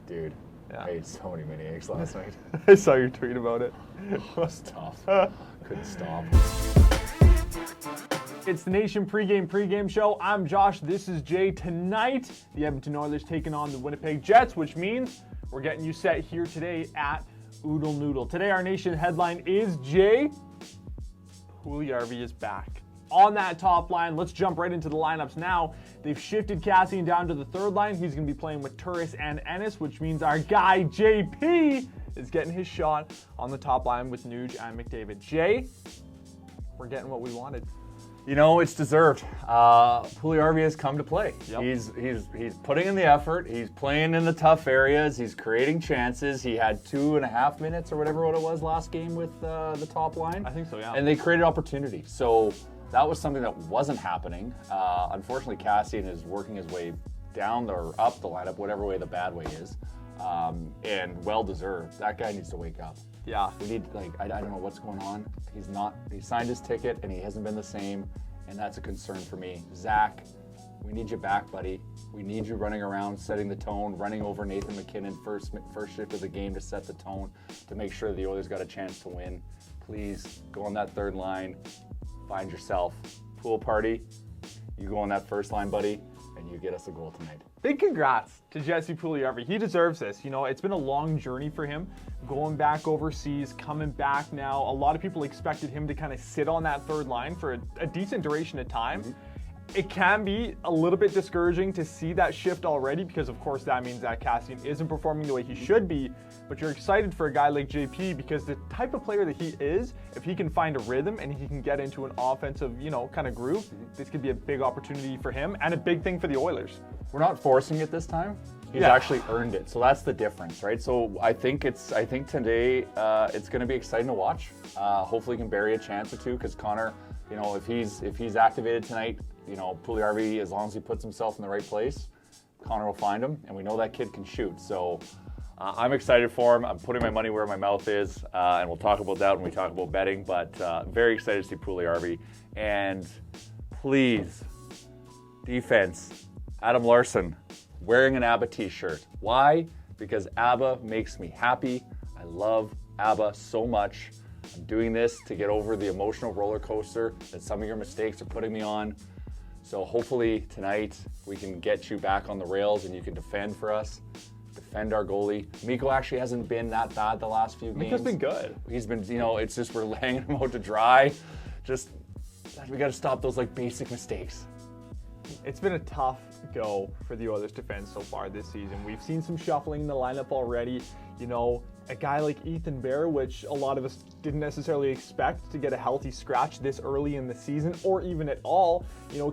Dude, Yeah. I ate so many mini eggs last night. I saw your tweet about it. It was tough. Couldn't stop. It's the Nation pregame show. I'm Josh. This is Jay. Tonight, the Edmonton Oilers taking on the Winnipeg Jets, which means we're getting you set here today at Oodle Noodle. Today, our Nation headline is Jay Puljujarvi is back. On that top line, let's jump right into the lineups now. They've shifted Kassian down to the third line. He's going to be playing with Turris and Ennis, which means our guy JP is getting his shot on the top line with Nuge and McDavid. Jay, we're getting what we wanted. You know, it's deserved. Puljujarvi has come to play. Yep. He's putting in the effort. He's playing in the tough areas. He's creating chances. He had 2.5 minutes or whatever it was last game with the top line. I think so, yeah. And they created opportunity. So that was something that wasn't happening. Unfortunately, Kassian is working his way down or up the lineup, whatever way the bad way is, and well deserved. That guy needs to wake up. Yeah. We need, I don't know what's going on. He signed his ticket and he hasn't been the same, and that's a concern for me. Zach, we need you back, buddy. We need you running around, setting the tone, running over Nathan McKinnon first shift of the game to set the tone, to make sure the Oilers got a chance to win. Please go on that third line, find yourself. Pool party, you go on that first line, buddy, and you get us a goal tonight. Big congrats to Jesse Puljujarvi. He deserves this. You know, it's been a long journey for him, going back overseas, coming back now. A lot of people expected him to kind of sit on that third line for a decent duration of time. Mm-hmm. It can be a little bit discouraging to see that shift already because, of course, that means that Kassian isn't performing the way he should be. But you're excited for a guy like JP because the type of player that he is, if he can find a rhythm and he can get into an offensive, kind of groove, this could be a big opportunity for him and a big thing for the Oilers. We're not forcing it this time. He's actually earned it. So that's the difference, right? So I think today it's going to be exciting to watch. Hopefully he can bury a chance or two because Connor, if he's activated tonight, Puljujarvi, as long as he puts himself in the right place, Connor will find him, and we know that kid can shoot. So I'm excited for him. I'm putting my money where my mouth is, and we'll talk about that when we talk about betting, but very excited to see Puljujarvi. And please, defense, Adam Larsson, wearing an ABBA t-shirt. Why? Because ABBA makes me happy. I love ABBA so much. I'm doing this to get over the emotional roller coaster that some of your mistakes are putting me on. So hopefully tonight we can get you back on the rails and you can defend for us, defend our goalie. Mikko actually hasn't been that bad the last few games. Mikko's been good. He's been, it's just we're hanging him out to dry. We got to stop those basic mistakes. It's been a tough go for the Oilers defense so far this season. We've seen some shuffling in the lineup already. A guy like Ethan Bear, which a lot of us didn't necessarily expect to get a healthy scratch this early in the season or even at all.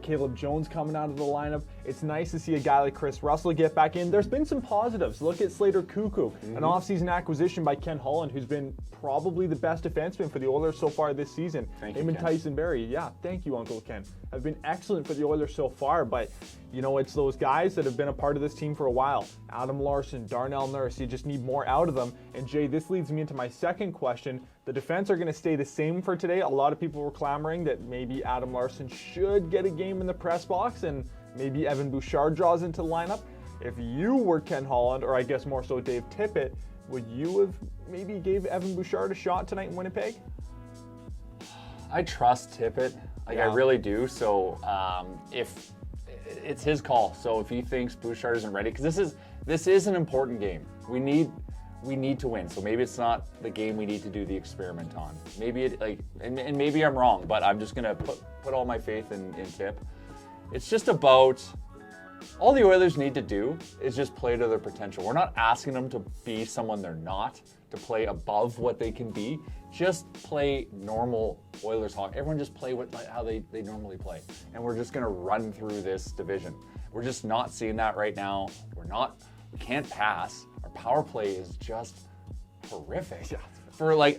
Caleb Jones coming out of the lineup. It's nice to see a guy like Chris Russell get back in. There's been some positives. Look at Slater Cuckoo, an offseason acquisition by Ken Holland, who's been probably the best defenseman for the Oilers so far this season. Thank Him you, and Ken. Tyson Barrie. Yeah, thank you, Uncle Ken. Have been excellent for the Oilers so far, but it's those guys that have been a part of this team for a while. Adam Larsson, Darnell Nurse, you just need more out of them. And Jay, this leads me into my second question. The defense are going to stay the same for today. A lot of people were clamoring that maybe Adam Larsson should get a game in the press box and maybe Evan Bouchard draws into the lineup. If you were Ken Holland, or I guess more so Dave Tippett, would you have maybe gave Evan Bouchard a shot tonight in Winnipeg? I trust Tippett. I really do. So if it's his call. So if he thinks Bouchard isn't ready, because this is an important game. We need to win. So maybe it's not the game we need to do the experiment on. Maybe and maybe I'm wrong, but I'm just gonna put all my faith in Tip. It's just about all the Oilers need to do is just play to their potential. We're not asking them to be someone they're not, to play above what they can be. Just play normal Oilers hockey. Everyone just play how they normally play. And we're just gonna run through this division. We're just not seeing that right now. We can't pass. Our power play is just horrific. Yeah.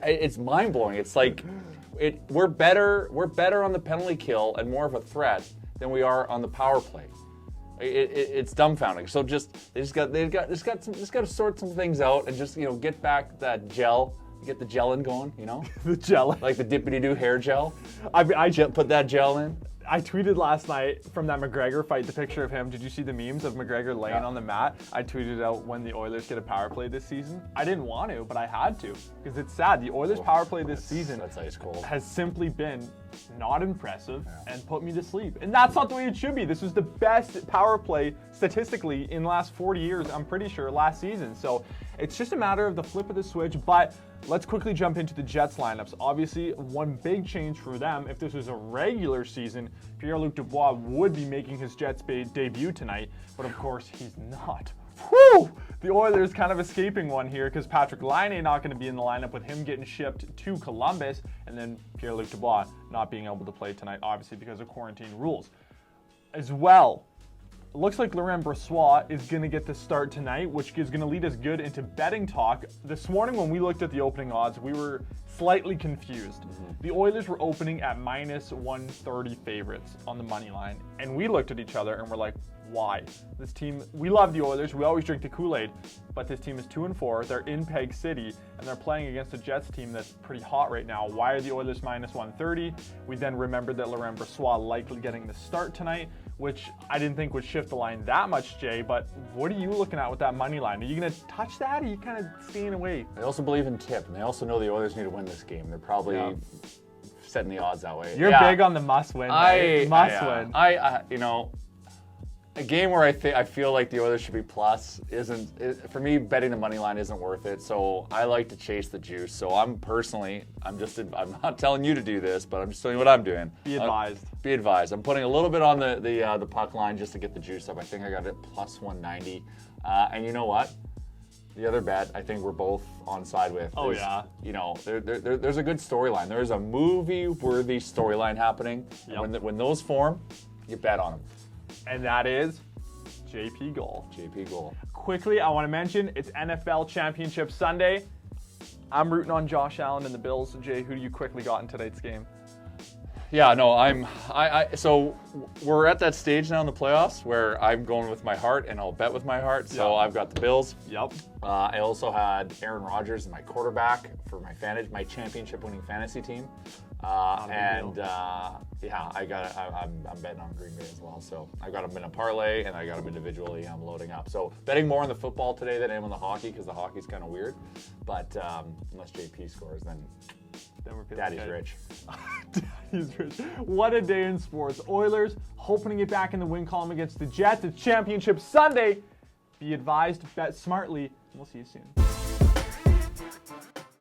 It's mind blowing. It's we're better on the penalty kill and more of a threat than we are on the power play. It's dumbfounding. So they've got to sort some things out and just get back that gel, get the gelin going. The gel, like the dippity-doo hair gel. I Put that gel in. I tweeted last night from that McGregor fight, the picture of him. Did you see the memes of McGregor laying on the mat? I tweeted out when the Oilers get a power play this season. I didn't want to, but I had to because it's sad. The Oilers power play this season that's ice cold. has simply been not impressive and put me to sleep. And that's not the way it should be. This was the best power play statistically in the last 40 years, I'm pretty sure, last season. So it's just a matter of the flip of the switch. But let's quickly jump into the Jets lineups. Obviously, one big change for them, if this was a regular season, Pierre-Luc Dubois would be making his Jets debut tonight, but of course he's not. Whew! The Oilers kind of escaping one here because Patrick Laine not going to be in the lineup with him getting shipped to Columbus, and then Pierre-Luc Dubois not being able to play tonight, obviously because of quarantine rules. As well, it looks like Laurent Brossoit is going to get the start tonight, which is going to lead us good into betting talk. This morning when we looked at the opening odds, we were slightly confused. The Oilers were opening at minus 130 favorites on the money line, and we looked at each other and we're like, why? This team, we love the Oilers, we always drink the Kool-Aid, but this team is 2-4, they're in Peg City, and they're playing against a Jets team that's pretty hot right now. Why are the Oilers minus 130? We then remembered that Laurent Brossoit likely getting the start tonight, which I didn't think would shift the line that much, Jay, but what are you looking at with that money line? Are you going to touch that, or are you kind of staying away? They also believe in tip, and they also know the Oilers need to win this game. They're probably setting the odds that way. You're big on the must-win. Must-win. You know, a game where I feel like the Oilers should be plus for me, betting the money line isn't worth it. So I like to chase the juice. So I'm not telling you to do this, but I'm just telling you what I'm doing. Be advised. Be advised. I'm putting a little bit on the puck line just to get the juice up. I think I got it plus 190. And you know what? The other bet I think we're both on side with. You know, there's a good storyline. There's a movie-worthy storyline happening. Yep. When those form, you bet on them. And that is JP goal. JP goal. Quickly, I want to mention it's NFL Championship Sunday. I'm rooting on Josh Allen and the Bills. Jay, who do you quickly got in tonight's game? Yeah, no, so we're at that stage now in the playoffs where I'm going with my heart and I'll bet with my heart. So I've got the Bills. Yep. I also had Aaron Rodgers as my quarterback for my championship-winning fantasy team. I'm betting on Green Bay as well. So I got them in a parlay and I got them individually. I'm loading up. So betting more on the football today than I am on the hockey because the hockey's kind of weird. But unless JP scores, then we're Daddy's rich. Daddy's rich. What a day in sports. Oilers hoping to get back in the win column against the Jets. It's Championship Sunday. Be advised, bet smartly. We'll see you soon.